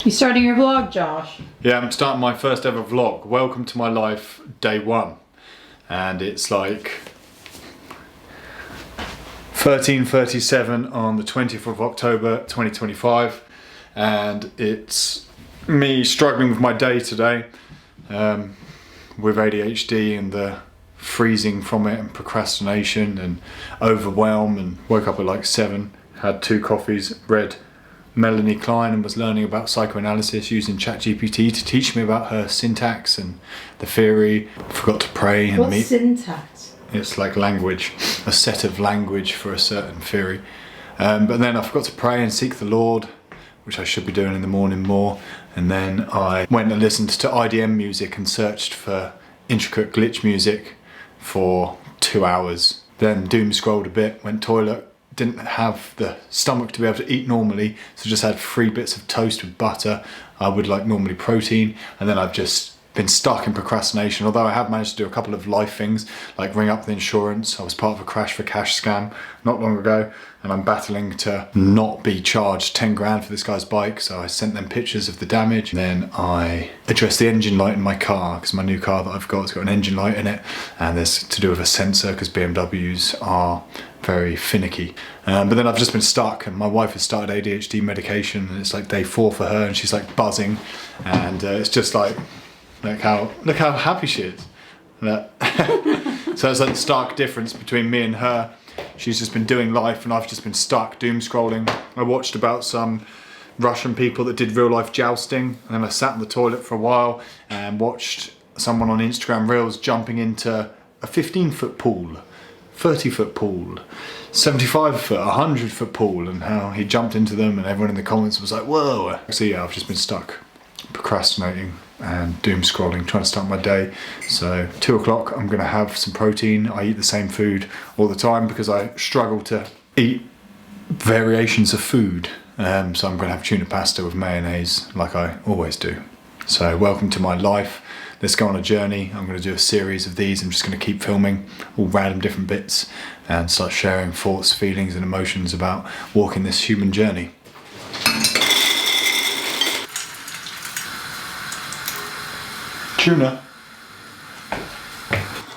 You starting your vlog, Josh? Yeah, I'm starting my first ever vlog. Welcome to my life, day one. And it's like 13:37 on the 20th of October 2025. And it's me struggling with my day today with ADHD and the freezing from it and procrastination and overwhelm, and woke up at like 7, had 2 coffees, read Melanie Klein and was learning about psychoanalysis using ChatGPT to teach me about her syntax and the theory. Forgot to pray and What's syntax? It's like language, a set of language for a certain theory. But then I forgot to pray and seek the Lord, which I should be doing in the morning more. And then I went and listened to IDM music and searched for intricate glitch music for 2 hours. Then doom scrolled a bit, went toilet, didn't have the stomach to be able to eat normally, so just had 3 bits of toast with butter. I would like normally protein, and then I've just been stuck in procrastination, although I have managed to do a couple of life things, like ring up the insurance. I was part of a crash for cash scam not long ago, and I'm battling to not be charged 10 grand for this guy's bike, so I sent them pictures of the damage. And then I addressed the engine light in my car, because my new car that I've got has got an engine light in it, and there's to do with a sensor, because BMWs are very finicky. But then I've just been stuck, and my wife has started ADHD medication, and it's like day 4 for her, and she's like buzzing, and it's just like, look how happy she is. So it's like the stark difference between me and her. She's just been doing life, and I've just been stuck doom scrolling. I watched about some Russian people that did real life jousting, and then I sat in the toilet for a while and watched someone on Instagram Reels jumping into a 15-foot pool, 30-foot pool, 75-foot, 100-foot pool, and how he jumped into them, and everyone in the comments was like, whoa. So yeah, I've just been stuck procrastinating and doom scrolling, trying to start my day. So 2 o'clock, I'm gonna have some protein. I eat the same food all the time because I struggle to eat variations of food. So I'm gonna have tuna pasta with mayonnaise like I always do. So welcome to my life. Let's go on a journey. I'm going to do a series of these. I'm just going to keep filming all random different bits and start sharing thoughts, feelings and emotions about walking this human journey. Tuna.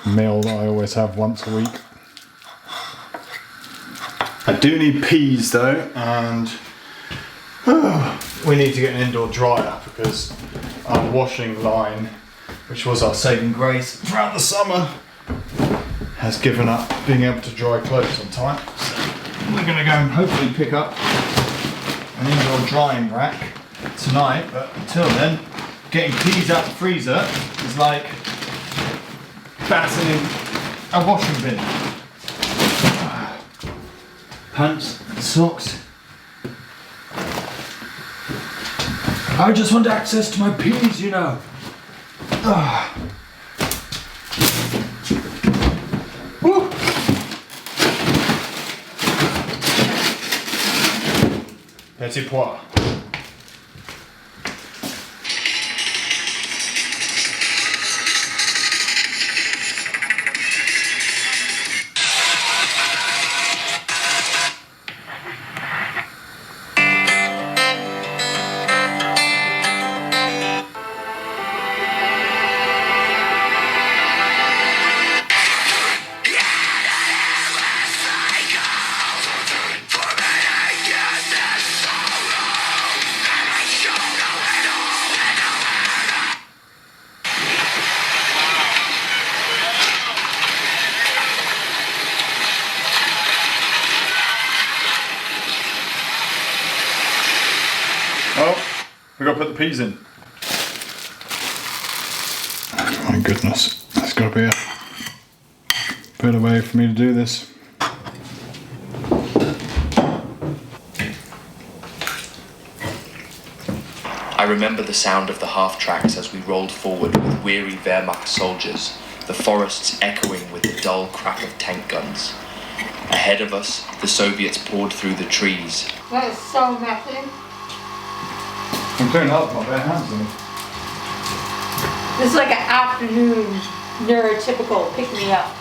Meal that I always have once a week. I do need peas though, and we need to get an indoor dryer because our washing line, which was our saving grace throughout the summer, has given up being able to dry clothes on time. So we're going to go and hopefully pick up an indoor drying rack tonight, but until then, getting peas out the freezer is like battling a washing bin. Pants and socks. I just want access to my peas, you know. Woo. Petit pois. Oh, we got to put the peas in. Oh my goodness, there's got to be a better way for me to do this. I remember the sound of the half-tracks as we rolled forward with weary Wehrmacht soldiers, the forests echoing with the dull crack of tank guns. Ahead of us, the Soviets poured through the trees. That is so messy. I'm cleaning up my bare hands in it. This is like an afternoon neurotypical pick-me-up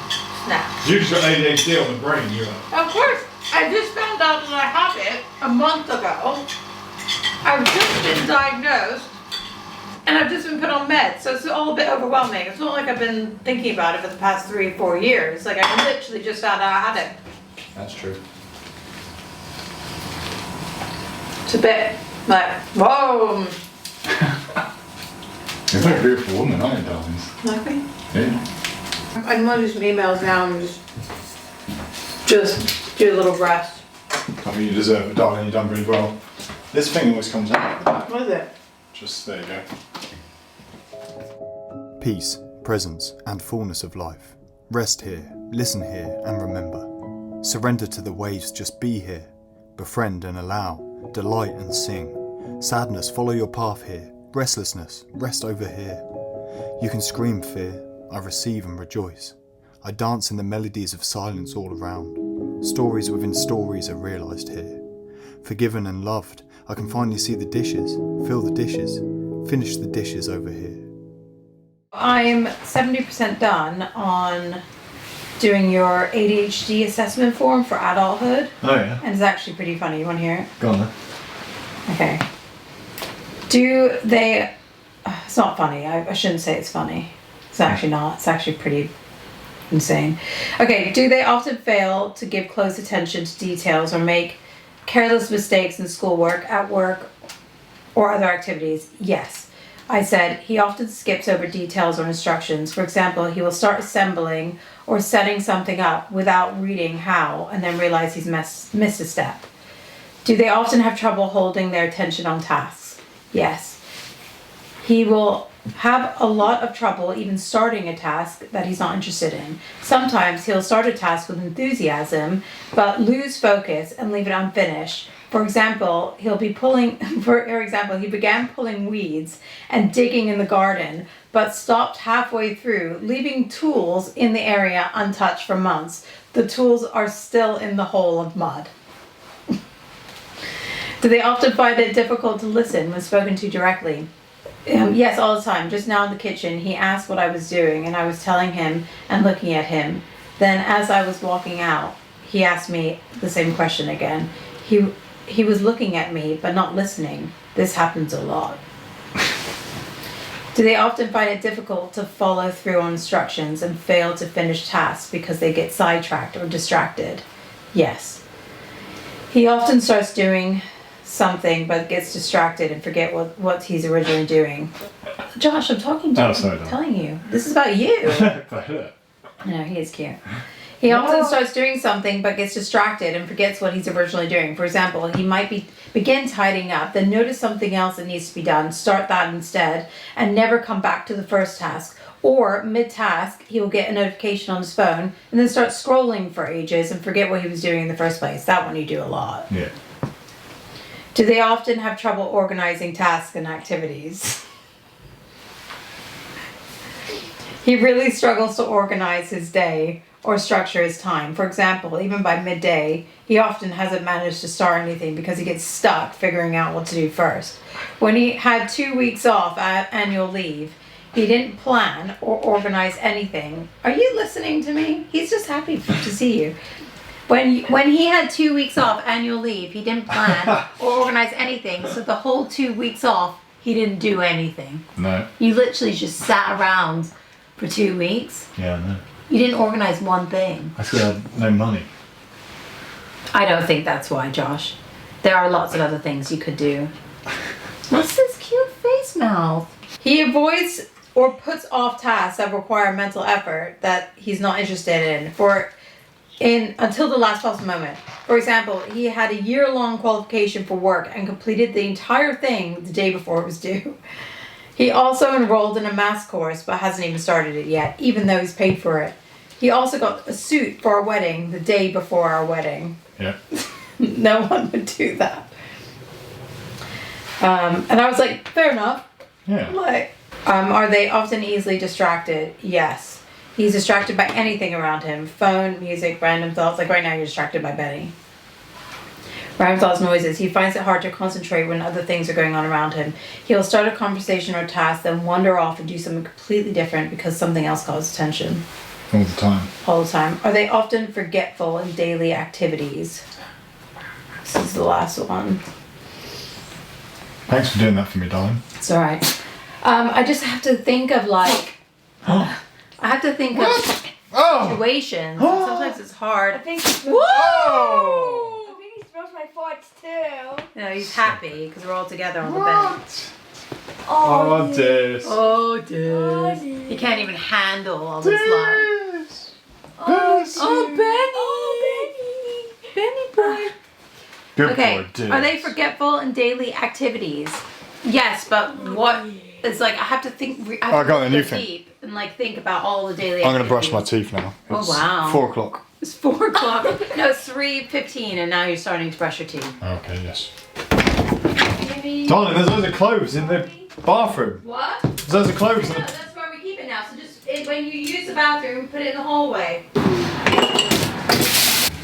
snack. You just got ADHD on the brain, you have. Of course, I just found out that I have it a month ago. I've just been diagnosed and I've just been put on meds, so it's all a bit overwhelming. It's not like I've been thinking about it for the past 3 or 4 years. Like I literally just found out I had it. That's true. It's a bit like, whoa. You're a very beautiful woman, aren't you, darlings? Like me? Yeah. I'm gonna do some emails now and just do a little rest. I mean, you deserve it, darling. You've done really well. This thing always comes out. What is it? Just there you go. Peace, presence, and fullness of life. Rest here, listen here, and remember. Surrender to the waves, just be here. Befriend and allow, delight and sing. Sadness, follow your path here. Restlessness, rest over here. You can scream fear, I receive and rejoice. I dance in the melodies of silence all around. Stories within stories are realised here. Forgiven and loved, I can finally see the dishes, fill the dishes, finish the dishes over here. I'm 70% done on doing your ADHD assessment form for adulthood. Oh yeah? And it's actually pretty funny. You want to hear it? Go on then. Okay. Do they... It's not funny. I shouldn't say it's funny. It's actually not. It's actually pretty insane. Okay. Do they often fail to give close attention to details or make careless mistakes in schoolwork, at work, or other activities? Yes. I said he often skips over details or instructions. For example, he will start assembling or setting something up without reading how and then realize he's missed a step. Do they often have trouble holding their attention on tasks? Yes. He will have a lot of trouble even starting a task that he's not interested in. Sometimes he'll start a task with enthusiasm, but lose focus and leave it unfinished. For example, he began pulling weeds and digging in the garden, but stopped halfway through, leaving tools in the area untouched for months. The tools are still in the hole of mud. Do they often find it difficult to listen when spoken to directly? Yes, all the time. Just now in the kitchen, he asked what I was doing, and I was telling him and looking at him. Then as I was walking out, he asked me the same question again. He was looking at me, but not listening. This happens a lot. Do they often find it difficult to follow through on instructions and fail to finish tasks because they get sidetracked or distracted? Yes. He often starts doing something but gets distracted and forget what he's originally doing. Josh, I'm talking to you. Sorry, I'm telling you. This is about you. No, he is cute. He often starts doing something but gets distracted and forgets what he's originally doing. For example, he might begin tidying up, then notice something else that needs to be done, start that instead, and never come back to the first task. Or mid-task, he will get a notification on his phone and then start scrolling for ages and forget what he was doing in the first place. That one you do a lot. Yeah. Do they often have trouble organizing tasks and activities? He really struggles to organize his day or structure his time. For example, even by midday, he often hasn't managed to start anything because he gets stuck figuring out what to do first. When he had 2 weeks off at annual leave, he didn't plan or organize anything. Are you listening to me? He's just happy to see you. When he had 2 weeks off annual leave, he didn't plan or organize anything. So the whole 2 weeks off, he didn't do anything. No. You literally just sat around for 2 weeks. Yeah, I know. You didn't organize one thing. I still had no money. I don't think that's why, Josh. There are lots of other things you could do. What's this cute face mouth? He avoids or puts off tasks that require mental effort that he's not interested in until the last possible moment. For example, he had a year-long qualification for work and completed the entire thing the day before it was due. He also enrolled in a maths course but hasn't even started it yet, even though he's paid for it. He also got a suit for our wedding the day before our wedding. Yeah. No one would do that. And I was like, fair enough. Yeah. Like, are they often easily distracted? Yes. He's distracted by anything around him. Phone, music, random thoughts. Like right now you're distracted by Betty. Random thoughts, noises. He finds it hard to concentrate when other things are going on around him. He'll start a conversation or task, then wander off and do something completely different because something else calls attention. All the time. All the time. Are they often forgetful in daily activities? This is the last one. Thanks for doing that for me, darling. It's all right. I just have to think of like. I have to think of situations. And sometimes it's hard. I think he's Woo! I think he smells my farts too. No, he's happy because we're all together on the bed. Oh, dear. Oh, dude. Oh, dear. He can't even handle all this love. Oh, Benny boy. Good Okay, boy, dear. are they forgetful in daily activities? Yes, but what? It's like I have to think. I have go to on, then you go think. deep and like think about all the daily. I'm going to brush activities. my teeth now. Oh, It's wow. 4 o'clock. It's 4 o'clock. No, it's 3:15, and now you're starting to brush your teeth. Okay, yes. Darling, there's loads of clothes in the bathroom. What? There's loads of clothes. No, that's where we keep it now. So just when you use the bathroom, put it in the hallway.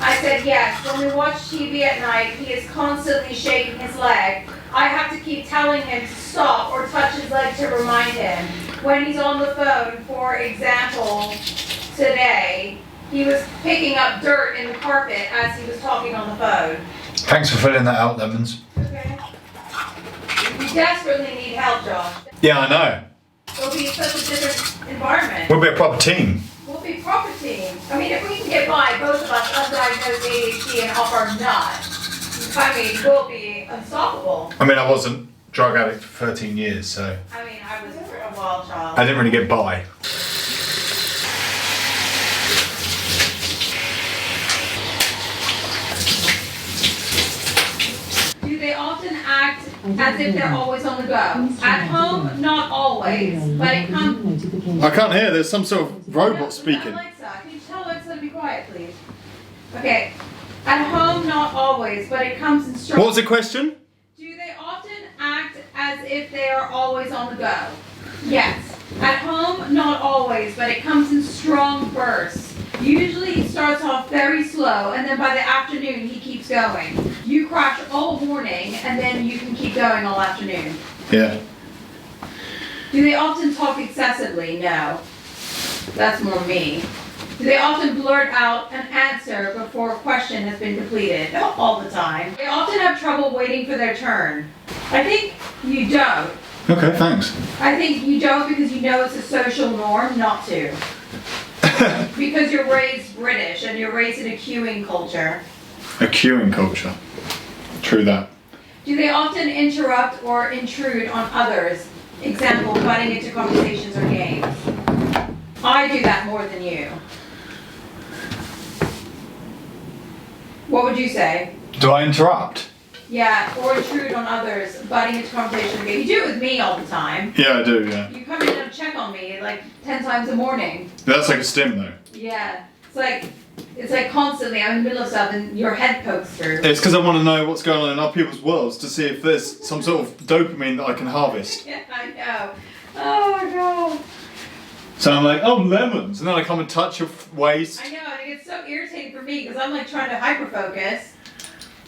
I said yes. When we watch TV at night, he is constantly shaking his leg. I have to keep telling him to stop or touch his leg to remind him. When he's on the phone, for example, today, he was picking up dirt in the carpet as he was talking on the phone. Thanks for filling that out, Lemons. Okay. We desperately need help, Josh. Yeah, I know. It'll be such a different environment. We'll be a proper team. We'll be proper team. I mean, if we can get by, both of us undiagnosed ADHD and off our nut, I mean, we'll be unstoppable. I mean, I wasn't drug addict for 13 years, so I mean, I was a wild child. I didn't really get by. Do they often act as if they're always on the go? At home, not always, but it comes. I can't hear. There's some sort of robot speaking. Alexa, can you tell Alexa to be quiet, please? Okay. At home, not always, but it comes in strong. What was the question? Do they often act as if they are always on the go? Yes. At home, not always, but it comes in strong bursts. Usually he starts off very slow, and then by the afternoon he keeps going. You crash all morning, and then you can keep going all afternoon. Yeah. Do they often talk excessively? No. That's more me. Do they often blurt out an answer before a question has been completed? Not all the time. They often have trouble waiting for their turn. I think you don't. Okay, thanks. I think you don't because you know it's a social norm not to. Because you're raised British and you're raised in a queuing culture. A queuing culture. True that. Do they often interrupt or intrude on others? Example, butting into conversations or games. I do that more than you. What would you say? Do I interrupt? Yeah, or intrude on others, butting into conversations or games. You do it with me all the time. Yeah, I do, yeah. You come in and check on me like 10 times a morning. That's like a stim, though. Yeah. It's like constantly, I'm in the middle of stuff and your head pokes through. It's because I want to know what's going on in other people's worlds to see if there's some sort of dopamine that I can harvest. Yeah, I know. Oh my god. So I'm like, oh, lemons. And then I come and touch your waist. I know, and it gets so irritating for me because I'm like trying to hyper-focus.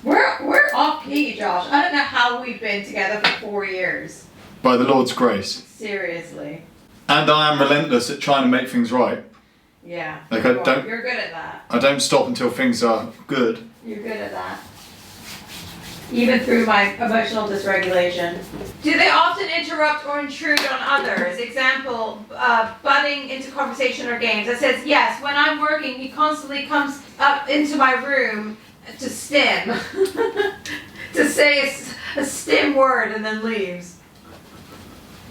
We're off key, Josh. I don't know how we've been together for 4 years. By the Lord's grace. Seriously. And I am relentless at trying to make things right. Yeah. Like, you I are. don't- You're good at that. I don't stop until things are good. You're good at that. Even through my emotional dysregulation. Do they often interrupt or intrude on others? Example, butting into conversation or games. That says, yes, when I'm working, he constantly comes up into my room to stim. To say a stim word and then leaves.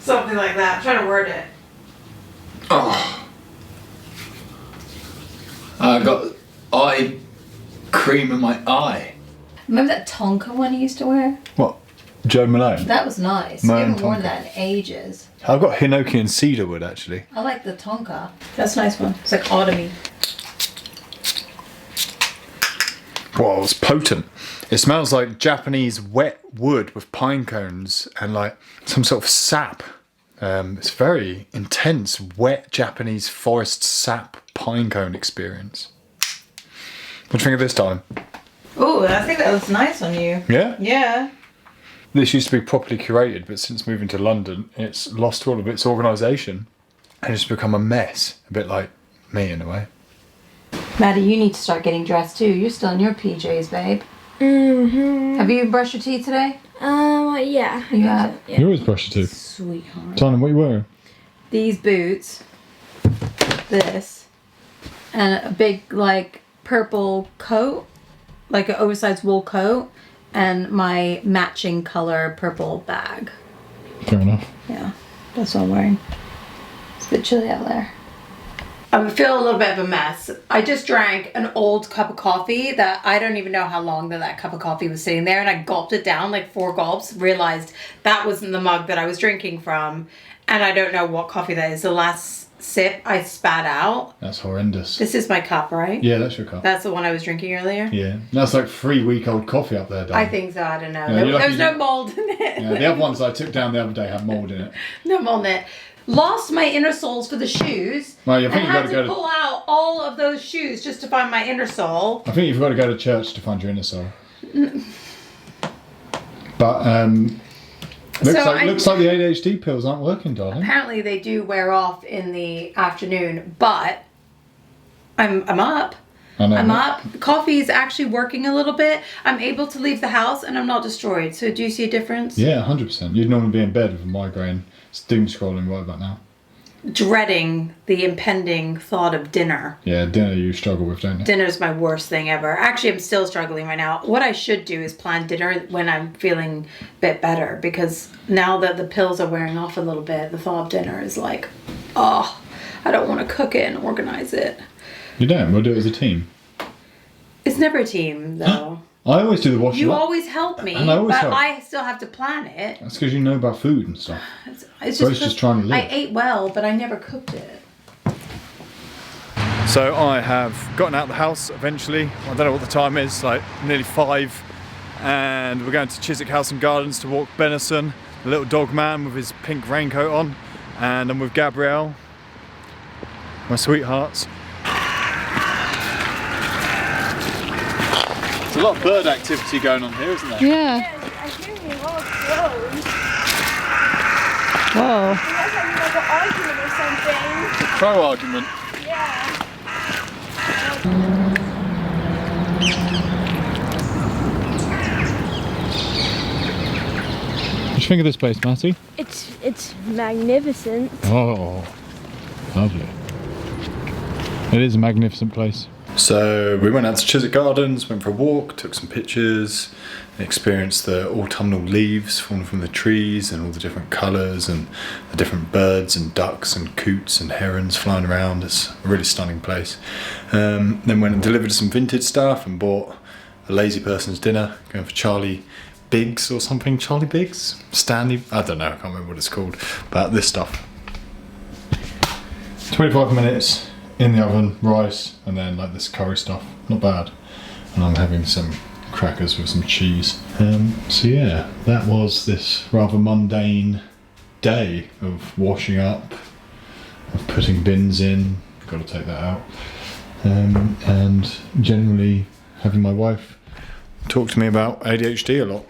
Something like that. I'm trying to word it. Oh. I got eye cream in my eye. Remember that Tonka one you used to wear? What? Joe Malone? That was nice. Malone You haven't worn Tonka. that in ages. I've got Hinoki and cedarwood, actually. I like the Tonka. That's a nice one. It's like autumny. Wow, it's potent. It smells like Japanese wet wood with pine cones and like some sort of sap. It's very intense, wet Japanese forest sap pine cone experience. What do you think of this time? Oh, I think that looks nice on you. Yeah? Yeah. This used to be properly curated, but since moving to London, it's lost all of its organisation and it's become a mess. A bit like me in a way. Maddie, you need to start getting dressed too. You're still in your PJs, babe. Mm-hmm. Have you brushed your teeth today? I Oh, yeah. You have? Yeah. You always brush your teeth. Sweetheart. Tanya, what are you wearing? These boots, this, and a big like purple coat, like an oversized wool coat, and my matching color purple bag. Fair enough. Yeah, that's what I'm wearing. It's a bit chilly out there. I feel a little bit of a mess. I just drank an old cup of coffee that I don't even know how long that cup of coffee was sitting there, and I gulped it down like 4 gulps, realized that wasn't the mug that I was drinking from, and I don't know what coffee that is. The last sip I spat out. That's horrendous. This is my cup, right? Yeah, that's your cup. That's the one I was drinking earlier? Yeah. That's like 3-week-old coffee up there, I think so, I don't know. Yeah, there you're lucky was no mold in it. Yeah, the other ones I took down the other day had mould in it. No mold in it. Lost my inner soles for the shoes. Well, I think and you've had got to to go pull out all of those shoes just to find my inner sole. I think you've got to go to church to find your inner soul. But looks like the ADHD pills aren't working, darling. Apparently they do wear off in the afternoon, but I'm up. I know. I'm up. Coffee is actually working a little bit. I'm able to leave the house and I'm not destroyed. So do you see a difference? Yeah, 100%. You'd normally be in bed with a migraine, doom scrolling right about now. Dreading the impending thought of dinner. Yeah, dinner you struggle with, don't you? Dinner's my worst thing ever. Actually, I'm still struggling right now. What I should do is plan dinner when I'm feeling a bit better, because now that the pills are wearing off a little bit, the thought of dinner is like, oh, I don't want to cook it and organize it. You don't. We'll do it as a team. It's never a team, though. I always do the washing You up. always help me, And I always but help. I still have to plan it. That's because you know about food and stuff. It's So it's just trying to live. I ate well, but I never cooked it. So I have gotten out of the house eventually. I don't know what the time is, like nearly 5. And we're going to Chiswick House and Gardens to walk Benison, the little dog man with his pink raincoat on. And I'm with Gabrielle, my sweethearts. There's a lot of bird activity going on here, isn't there? Yeah. I hear you all close. Whoa. You guys having like an argument or something. Pro-argument. Yeah. What do you think of this place, Matty? It's magnificent. Oh, lovely. It is a magnificent place. So we went out to Chiswick Gardens, went for a walk, took some pictures, experienced the autumnal leaves falling from the trees and all the different colours and the different birds and ducks and coots and herons flying around. It's a really stunning place. Then went and delivered some vintage stuff and bought a lazy person's dinner, going for Charlie Biggs or something. Charlie Biggs? Stanley? I don't know, I can't remember what it's called. But this stuff. 25 minutes in the oven, rice, and then like this curry stuff. Not bad. And I'm having some crackers with some cheese. So yeah, that was this rather mundane day of washing up, of putting bins in, got to take that out, and generally having my wife talk to me about ADHD a lot.